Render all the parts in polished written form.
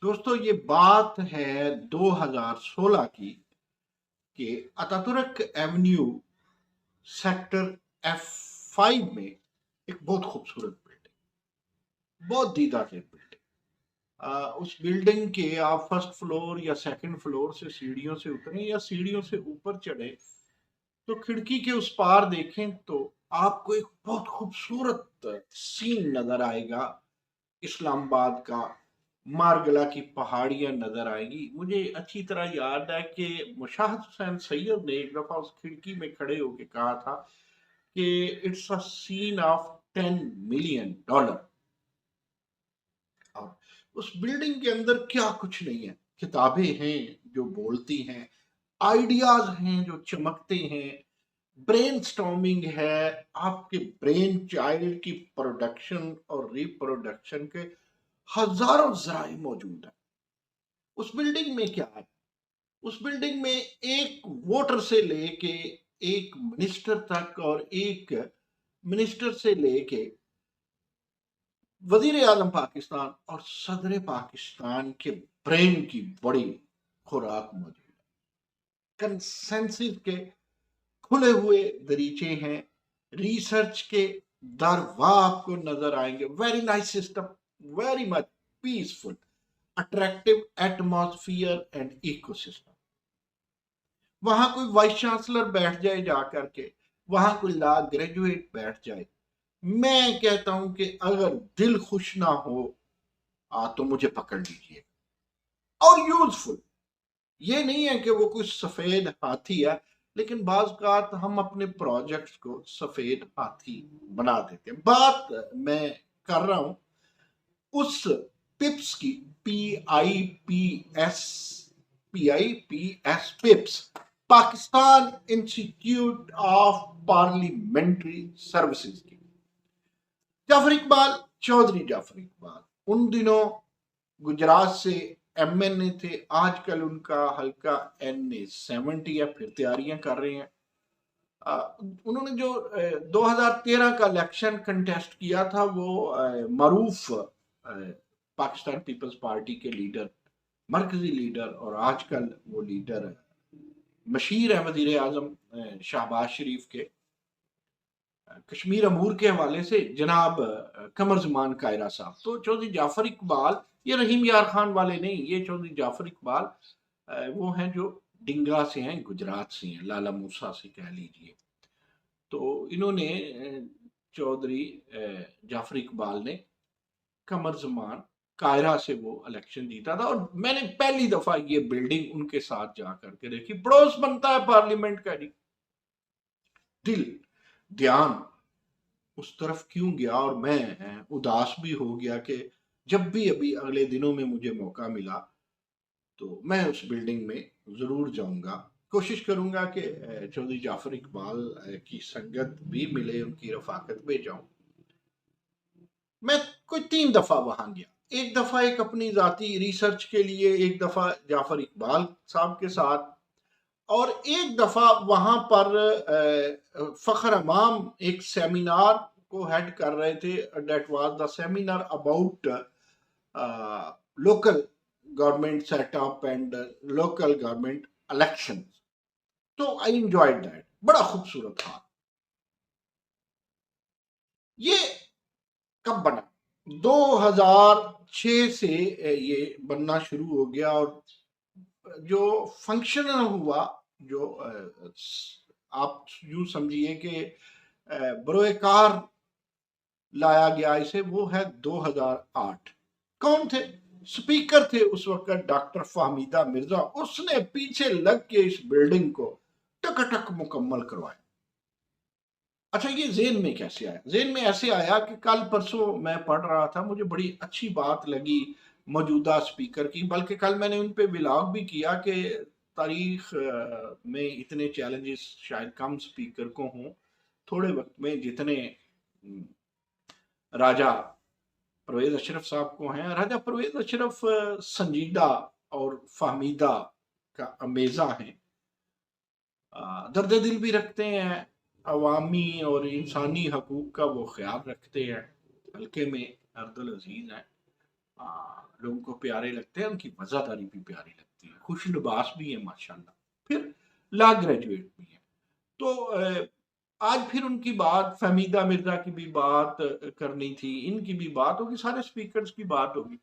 दोस्तों ये बात है 2016 की कि अतातुर्क एवेन्यू सेक्टर F5 में एक बहुत खूबसूरत बिल्डिंग, बहुत दीदार बिल्डिंग। उस बिल्डिंग के आप फर्स्ट फ्लोर या सेकंड फ्लोर से सीढ़ियों से उतरें या सीढ़ियों से ऊपर चढ़े तो खिड़की के उस पार देखें तो आपको एक बहुत खूबसूरत सीन नजर आएगा। इस्लामाबाद का मारगला की पहाड़ियां नजर आएगी। मुझे अच्छी तरह याद है कि मुशाहिद हुसैन सैयद ने एक दफा उस खिड़की में खड़े होकर कहा था कि it's a scene of $10 million. और उस बिल्डिंग के अंदर क्या कुछ नहीं है, किताबें हैं जो बोलती हैं, आइडियाज हैं जो चमकते हैं, ब्रेन स्टॉर्मिंग है, आपके ब्रेन चाइल्ड की प्रोडक्शन और रिप्रोडक्शन के हजारों जराए मौजूद है। उस बिल्डिंग में क्या है, उस बिल्डिंग में एक वोटर से लेके एक मिनिस्टर तक और एक मिनिस्टर से लेके वजीर आजम पाकिस्तान और सदर पाकिस्तान के ब्रेन की बड़ी खुराक मौजूद है। कंसेंसस के खुले हुए दरीचे हैं, रिसर्च के दरवा आपको नजर आएंगे। Very nice system, very much peaceful, attractive atmosphere and ecosystem. वहां कोई वाइस चांसलर बैठ जाए जाकर के, वहां कोई लॉ ग्रेजुएट बैठ जाए, मैं कहता हूं कि अगर दिल खुश ना हो तो मुझे पकड़ लीजिए। और यूजफुल ये नहीं है कि वो कोई सफेद हाथी है, लेकिन बाज़ हम अपने प्रोजेक्ट्स को सफेद हाथी बना देते हैं। बात मैं कर रहा हूं उस पिप्स की, PIPS पिप्स, Pakistan institute of parliamentary services की। जाफर इकबाल, चौधरी जाफर इकबाल उन दिनों गुजरात से MNA थे, आजकल उनका हल्का NA 70 है, फिर तैयारियां कर रहे हैं। उन्होंने जो 2013 का इलेक्शन कंटेस्ट किया था वो मरूफ पाकिस्तान पीपल्स पार्टी के लीडर, मरकजी लीडर और आजकल वो लीडर मशीर है वजीर आजम शहबाज शरीफ के। कश्मीर अमूर के हवाले से जनाब कमर जमान कायरा साहब, तो चौधरी जाफर इकबाल ये रहीम यार खान वाले नहीं, ये चौधरी जाफर इकबाल वो हैं जो डिंगा से हैं, गुजरात से हैं, लाला मूसा से कह लीजिए। तो इन्होंने चौधरी जाफर इकबाल ने कमर जमान कायरा से वो इलेक्शन जीता था और मैंने पहली दफा ये बिल्डिंग उनके साथ जा करके देखी। पड़ोस बनता है पार्लियामेंट का जी। दिल ध्यान उस तरफ क्यों गया और मैं उदास भी हो गया कि जब भी अभी अगले दिनों में मुझे मौका मिला तो मैं उस बिल्डिंग में जरूर जाऊंगा। कोशिश करूंगा कि चौधरी जाफर इकबाल की संगत भी मिले, उनकी रफाकत में जाऊं। मैं कोई 3 दफा वहां गया, एक दफा एक अपनी जाती रिसर्च के लिए, एक दफा जाफर इकबाल साहब के साथ, और एक दफा वहां पर फखर अमाम एक सेमिनार को हेड कर रहे थे। That was the seminar about local government setup and local government election. तो आई एंजॉयड दैट, बड़ा खूबसूरत था। ये कब बना? 2006 से ये बनना शुरू हो गया और जो फंक्शनल हुआ, जो आप यूं समझिए कि बरोएकार लाया गया इसे, वो है 2008। कौन थे स्पीकर? थे उस वक्त डॉक्टर फहमीदा मिर्जा। उसने पीछे लग के इस बिल्डिंग को टकाटक मुकम्मल करवाया। अच्छा, ये जेन में कैसे आया? जेन में ऐसे आया कि कल परसों मैं पढ़ रहा था, मुझे बड़ी अच्छी बात लगी मौजूदा स्पीकर की, बल्कि कल मैंने उन पे व्लॉग भी किया कि तारीख में इतने चैलेंजेस शायद कम स्पीकर को हों थोड़े वक्त में जितने राजा परवेज अशरफ साहब को हैं। राजा परवेज अशरफ संजीदा और फहमीदा का अमेजा हैं, दर्द दिल भी रखते हैं, अवामी और इंसानी हकूक का वो ख्याल रखते हैं, हल्के में अर्दुल अजीज हैं। लोगों को प्यारे लगते हैं, उनकी वज़ादारी भी प्यारी लगती है, खुश लिबास भी है माशाल्लाह, फिर लॉ ग्रेजुएट भी है। तो आज फिर उनकी बात, फहमीदा मिर्जा की भी बात करनी थी, इनकी भी बात होगी, सारे स्पीकर्स की बात होगी।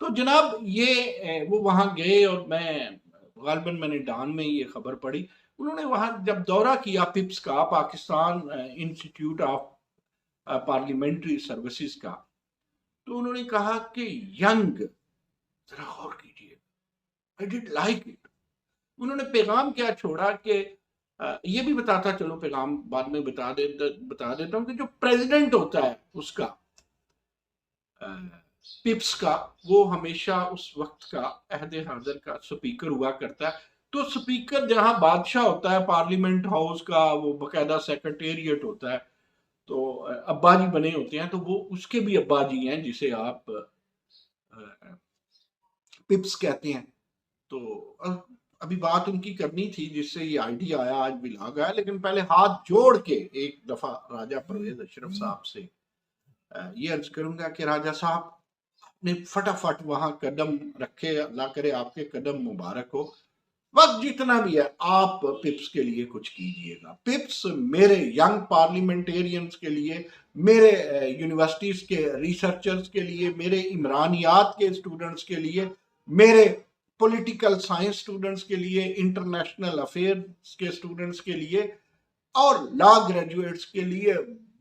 तो जनाब ये वो वहाँ गए और मैं गालिबन मैंने डान में ये खबर पढ़ी। उन्होंने वहाँ जब दौरा किया पिप्स का, Pakistan institute of parliamentary services का, तो उन्होंने कहा कि यंग, जरा गौर कीजिए, आई डिड लाइक इट। उन्होंने पैगाम क्या छोड़ा कि ये भी बताता चलो, पैगाम बाद में बता देता हूँ कि जो प्रेसिडेंट होता है उसका पिप्स का, वो हमेशा उस वक्त का अहद हाजिर का स्पीकर हुआ करता है। तो स्पीकर जहां बादशाह होता है पार्लियामेंट हाउस का, वो बकायदा सेक्रेटेरिएट होता है, तो अब्बा जी बने होते हैं, तो वो उसके भी अब्बा जी हैं जिसे आप पिप्स कहते हैं। तो अभी बात उनकी करनी थी जिससे ये आइडिया आया, आज भी लाग आया, लेकिन पहले हाथ जोड़ के एक दफा राजा परवेज अशरफ साहब से ये अर्ज करूंगा कि राजा साहब ने फटाफट वहां कदम रखे, अल्लाह करे आपके कदम मुबारक हो। वक्त जितना भी है आप पिप्स के लिए कुछ कीजिएगा। पिप्स मेरे यंग पार्लियामेंटेरियंस के लिए, मेरे यूनिवर्सिटीज के रिसर्चर्स के लिए, मेरे इमरानियात के स्टूडेंट्स के लिए, मेरे पॉलिटिकल साइंस स्टूडेंट्स के लिए, इंटरनेशनल अफेयर्स के स्टूडेंट्स के लिए और लॉ ग्रेजुएट्स के लिए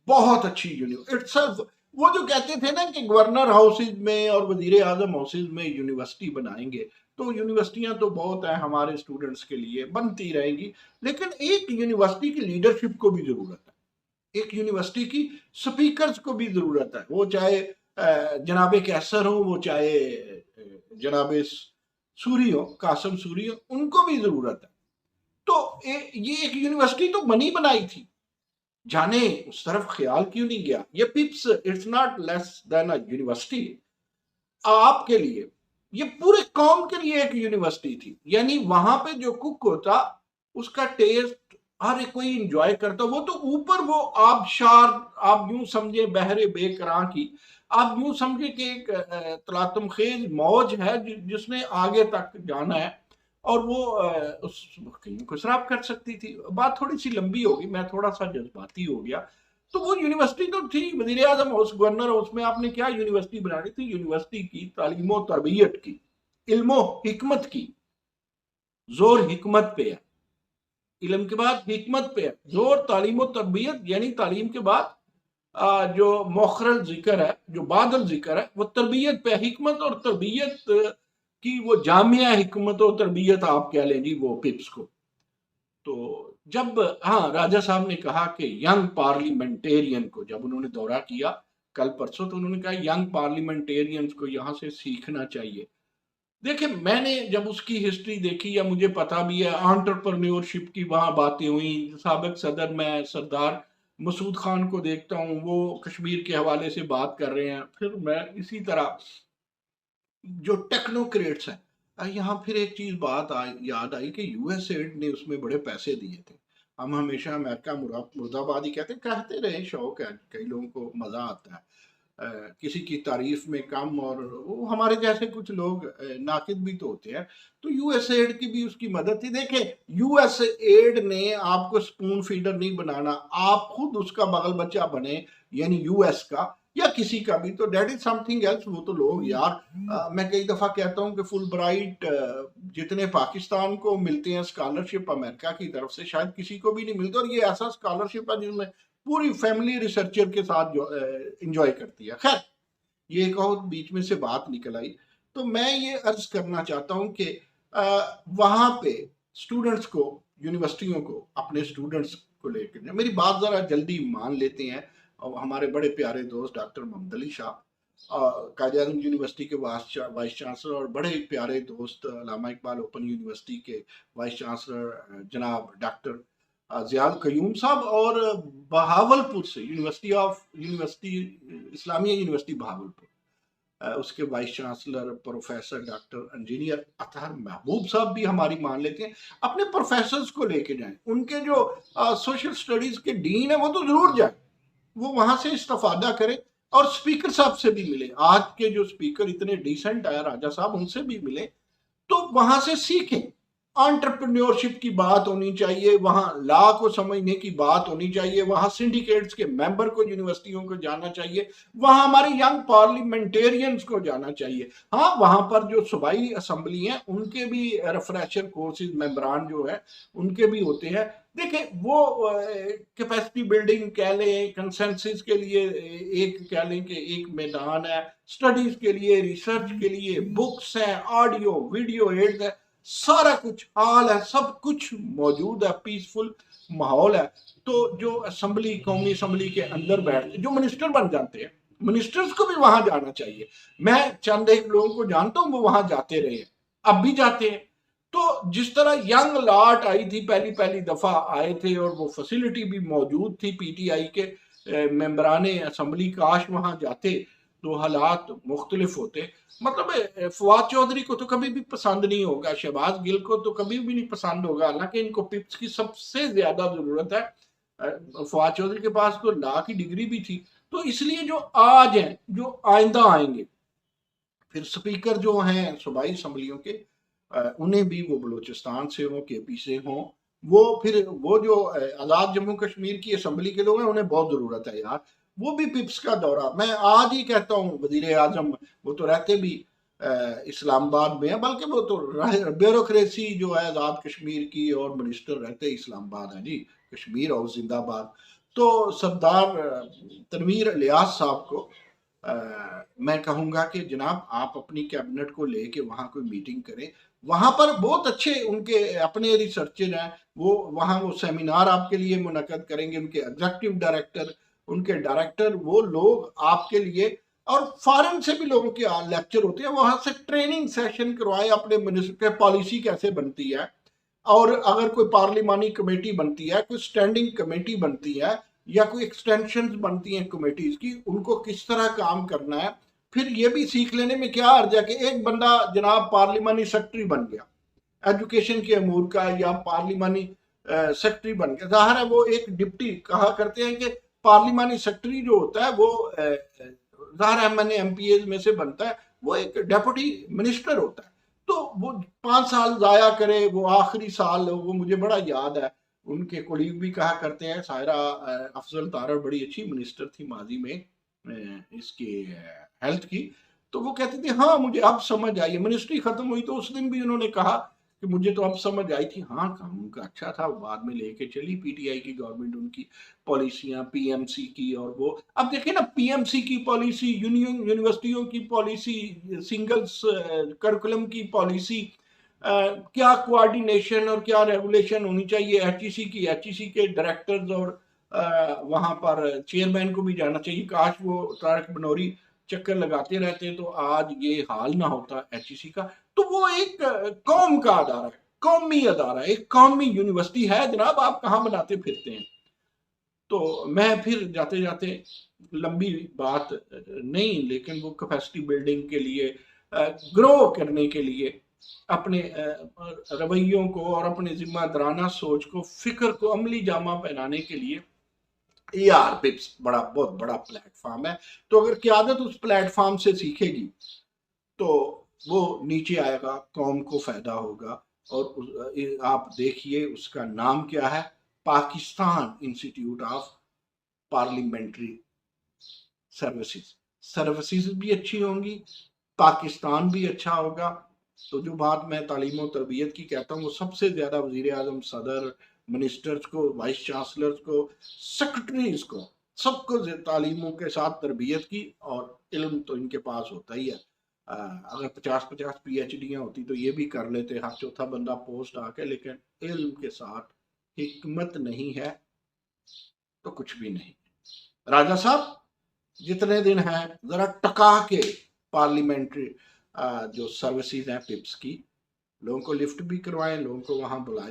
बहुत अच्छी यूनिवर्सिटी। वो जो कहते थे ना कि गवर्नर हाउसेज में और वजीर आजम हाउसेज में यूनिवर्सिटी बनाएंगे, तो यूनिवर्सिटियां तो बहुत है हमारे स्टूडेंट्स के लिए, बनती रहेंगी, लेकिन एक यूनिवर्सिटी की लीडरशिप को भी जरूरत है, एक यूनिवर्सिटी की स्पीकर्स को भी जरूरत है। वो चाहे जनाबे कैसर हो, वो चाहे जनाबे सूरी हो, कासम सूरी हो, उनको भी जरूरत है। तो ये एक यूनिवर्सिटी तो बनी बनाई थी, जाने उस तरफ ख्याल क्यों नहीं गया। ये पिप्स it's not less than a university आपके लिए, ये पूरे कौम के लिए एक यूनिवर्सिटी थी। यानी वहां पे जो कुक होता उसका टेस्ट हर एक कोई इंजॉय करता। वो तो ऊपर वो आबशार, आप यूं समझे बहरे बेकरां की, आप यूं समझे कि एक तलातुम खेज मौज है जिसने आगे तक जाना है, और वो उस को शराब कर सकती थी। बात थोड़ी सी लंबी होगी, मैं थोड़ा सा जज्बाती हो गया। तो वो यूनिवर्सिटी तो थी, वजीर आजम हाउस, गवर्नर हाउस में आपने क्या यूनिवर्सिटी बनानी थी? यूनिवर्सिटी की तालीमो तरबियत की, इल्मो हिकमत की, जोर हिकमत पे है, इल्म के बाद हिकमत पे है जोर, तालीमो तरबियत यानी तालीम के बाद जो मोखरल जिक्र है, जो बादल जिक्र है, वो तरबियत पे, हिकमत और तरबियत की वो जामिया हिकमत और तरबियत आप कह लें जी वो पिप्स को। तो जब हाँ राजा साहब ने कहा कि यंग पार्लियामेंटेरियन को, जब उन्होंने दौरा किया कल परसों, तो उन्होंने कहा यंग पार्लियामेंटेरियंस को यहाँ से सीखना चाहिए। देखिए मैंने जब उसकी हिस्ट्री देखी, या मुझे पता भी है एंटरप्रेन्योरशिप की वहां बातें हुई, साबिक सदर मैं सरदार मसूद खान को देखता हूँ, वो कश्मीर के हवाले से बात कर रहे हैं, फिर मैं इसी तरह जो टेक्नोक्रेट्स हैं, यहाँ फिर एक चीज बात याद आई कि यूएस एड ने उसमें बड़े पैसे दिए थे। हम हमेशा अमेरिका मुर्दाबादी कहते रहे, शौक है, कई लोगों को मजा आता है किसी की तारीफ में कम, और वो हमारे जैसे कुछ लोग नाकिद भी तो होते हैं। तो यूएस एड की भी उसकी मदद थी। देखें, यूएस एड ने आपको स्पून फीडर नहीं बनाना, आप खुद उसका बगल बच्चा बने, यानी यूएस का या किसी का भी, तो डेट इज समथिंग एल्स। वो तो लोग यार मैं कई दफा कहता हूँ कि फुल ब्राइट जितने पाकिस्तान को मिलते हैं स्कॉलरशिप अमेरिका की तरफ से, शायद किसी को भी नहीं मिलते, और ये ऐसा स्कॉलरशिप है जिसमें पूरी फैमिली रिसर्चर के साथ जो एंजॉय करती है। खैर ये कहो बीच में से बात निकल आई, तो मैं ये अर्ज करना चाहता हूं कि वहां पे स्टूडेंट्स को, यूनिवर्सिटियों को अपने स्टूडेंट्स को लेकर, मेरी बात जरा जल्दी मान लेते हैं, और हमारे बड़े प्यारे दोस्त डॉक्टर मोहम्मद अली शाह, कायद आज़म यूनिवर्सिटी के वाइस चांसलर, और बड़े प्यारे दोस्त अल्लामा इकबाल ओपन यूनिवर्सिटी के वाइस चांसलर जनाब डॉक्टर ज़ियाउल क़य्यूम साहब, और बहावलपुर से यूनिवर्सिटी इस्लामिया यूनिवर्सिटी बहावलपुर, उसके vice chancellor professor doctor engineer Athar महबूब साहब भी हमारी मान लेते हैं। अपने प्रोफेसर्स को लेके जाएं, उनके जो सोशल स्टडीज के डीन है वो तो जरूर जाए, वो वहां से इस्तेफादा करें, और स्पीकर साहब से भी मिले। आज के जो स्पीकर इतने डिसेंट है राजा साहब, उनसे भी मिले, तो वहां से सीखें। एंटरप्रेन्योरशिप की बात होनी चाहिए, वहां लॉ को समझने की बात होनी चाहिए, वहां सिंडिकेट्स के मेंबर को, यूनिवर्सिटियों को जाना चाहिए, वहां हमारे यंग पार्लियामेंटेरियंस को जाना चाहिए। हाँ, वहां पर जो सूबाई असम्बली है उनके भी रिफ्रेशर कोर्सेज मेंबरान जो है उनके भी होते हैं। देखिए, वो कैपेसिटी बिल्डिंग कह लें, कंसेंसस के लिए एक कह लें कि एक मैदान है, स्टडीज के लिए, रिसर्च के लिए बुक्स हैं, ऑडियो वीडियो एड्स है, सारा कुछ हाल है, सब कुछ मौजूद है, पीसफुल माहौल है। तो जो असम्बली, कौमी असम्बली के अंदर बैठते जो मिनिस्टर बन जाते हैं, मिनिस्टर्स को भी वहां जाना चाहिए। मैं चंद एक लोगों को जानता हूं वो वहां जाते रहे, अब भी जाते हैं। तो जिस तरह यंग लाट आई थी, पहली पहली दफा आए थे, और वो फैसिलिटी भी मौजूद थी पीटीआई के मेंबराने असम्बली, काश वहां जाते तो हालात मुख्तलिफ होते। मतलब फवाद चौधरी को तो कभी भी पसंद नहीं होगा, शहबाज गिल को तो कभी भी नहीं पसंद होगा, हालांकि इनको पिप्स की सबसे ज्यादा जरूरत है। फवाद चौधरी के पास तो लॉ की डिग्री भी थी। तो इसलिए जो आज हैं, जो आइंदा आएंगे, फिर स्पीकर जो हैं सूबाई असम्बलियों के, उन्हें भी वो बलूचिस्तान से हों, केपी से हों, वो फिर वो जो आज़ाद जम्मू कश्मीर की असम्बली के लोग हैं उन्हें बहुत ज़रूरत है यार, वो भी पिप्स का दौरा। मैं आज ही कहता हूँ, वजीर आजम वो तो रहते भी इस्लामाबाद में है, बल्कि वो तो ब्यूरोक्रेसी जो है आज़ाद कश्मीर की, और मिनिस्टर रहते इस्लामाबाद है जी, कश्मीर और जिंदाबाद। तो सरदार तनवीर इलियास साहब को मैं कहूँगा कि जनाब आप अपनी कैबिनेट को लेके वहाँ कोई मीटिंग करें। वहाँ पर बहुत अच्छे उनके अपने रिसर्चर हैं, वो वहाँ वो सेमिनार आपके लिए मुनक्कद करेंगे, उनके एग्जीक्यूटिव डायरेक्टर, उनके डायरेक्टर, वो लोग आपके लिए, और फॉरेन से भी लोगों के लेक्चर होते हैं, वहाँ से ट्रेनिंग सेशन करवाए, अपने मिनिस्टर के पॉलिसी कैसे बनती है, और अगर कोई पार्लिमानी कमेटी बनती है, कोई स्टैंडिंग कमेटी बनती है, या कोई एक्सटेंशन बनती हैं कमेटीज की, उनको किस तरह काम करना है। फिर ये भी सीख लेने में क्या अर्ज है कि एक बंदा जनाब पार्लिमानी सेक्रेटरी बन गया एजुकेशन के अमूर का, या पार्लिमानी सेक्रेटरी बन गया, जाहिर है वो एक डिप्टी, कहा करते हैं कि पार्लिमानी सेक्रेटरी जो होता है वो जाहिर है मैंने एमपीए में से बनता है, वो एक डेप्यूटी मिनिस्टर होता है। तो वो 5 साल जाया करे, वो आखिरी साल, वो मुझे बड़ा याद है, उनके कोलीग भी कहा करते हैं, सायरा अफजल तारड़ बड़ी अच्छी मिनिस्टर थी माजी में इसके हेल्थ की, तो वो कहती थी हाँ मुझे अब समझ आई, मिनिस्ट्री खत्म हुई तो उस दिन भी उन्होंने कहा कि मुझे तो अब समझ आई थी। हाँ, काम उनका अच्छा था, बाद में लेके चली पीटीआई की गवर्नमेंट उनकी पॉलिसियां, पीएमसी की, और वो अब देखिए ना, पीएमसी की पॉलिसी, यूनिवर्सिटियों की पॉलिसी, सिंगल्स करिकुलम की पॉलिसी, क्या कोऑर्डिनेशन और क्या रेगुलेशन होनी चाहिए, एचईसी की, एचईसी के डायरेक्टर्स और वहां पर चेयरमैन को भी जाना चाहिए। काश वो तारक बनोरी चक्कर लगाते रहते तो आज ये हाल ना होता एचईसी का। तो वो एक कौम का अदारा है, कौमी अदारा, एक कौमी यूनिवर्सिटी है जनाब, आप कहाँ बनाते फिरते हैं। तो मैं फिर जाते जाते, लंबी बात नहीं, लेकिन वो कैपेसिटी बिल्डिंग के लिए, ग्रो करने के लिए, अपने रवैयों को और अपने जिम्मेदाराना सोच को, फिक्र को अमली जामा पहनाने के लिए यार पिप्स बहुत बड़ा प्लेटफॉर्म है। तो अगर क़यादत उस प्लेटफॉर्म से सीखेगी तो वो नीचे आएगा, कौम को फायदा होगा। और आप देखिए उसका नाम क्या है, Pakistan institute of parliamentary services. Services भी अच्छी होंगी, पाकिस्तान भी अच्छा होगा। तो जो बात मैं तालीम और तरबियत की कहता हूँ, वो सबसे ज्यादा वजीर आजम, सदर, मिनिस्टर्स को, वाइस चांसलर्स को, सेक्रेटरीज को, सबको तालीमों के साथ तरबियत की, और इल्म तो इनके पास होता ही है। अगर 50-50 पीएचडियां होती तो ये भी कर लेते, हर चौथा बंदा पोस्ट आके, लेकिन इल्म के साथ हिकमत नहीं है तो कुछ भी नहीं। राजा साहब, जितने दिन हैं जरा टका के पार्लियामेंट्री जो सर्विसेज हैं पिप्स की, लोगों को लिफ्ट भी करवाएं, लोगों को वहां बुलाएं।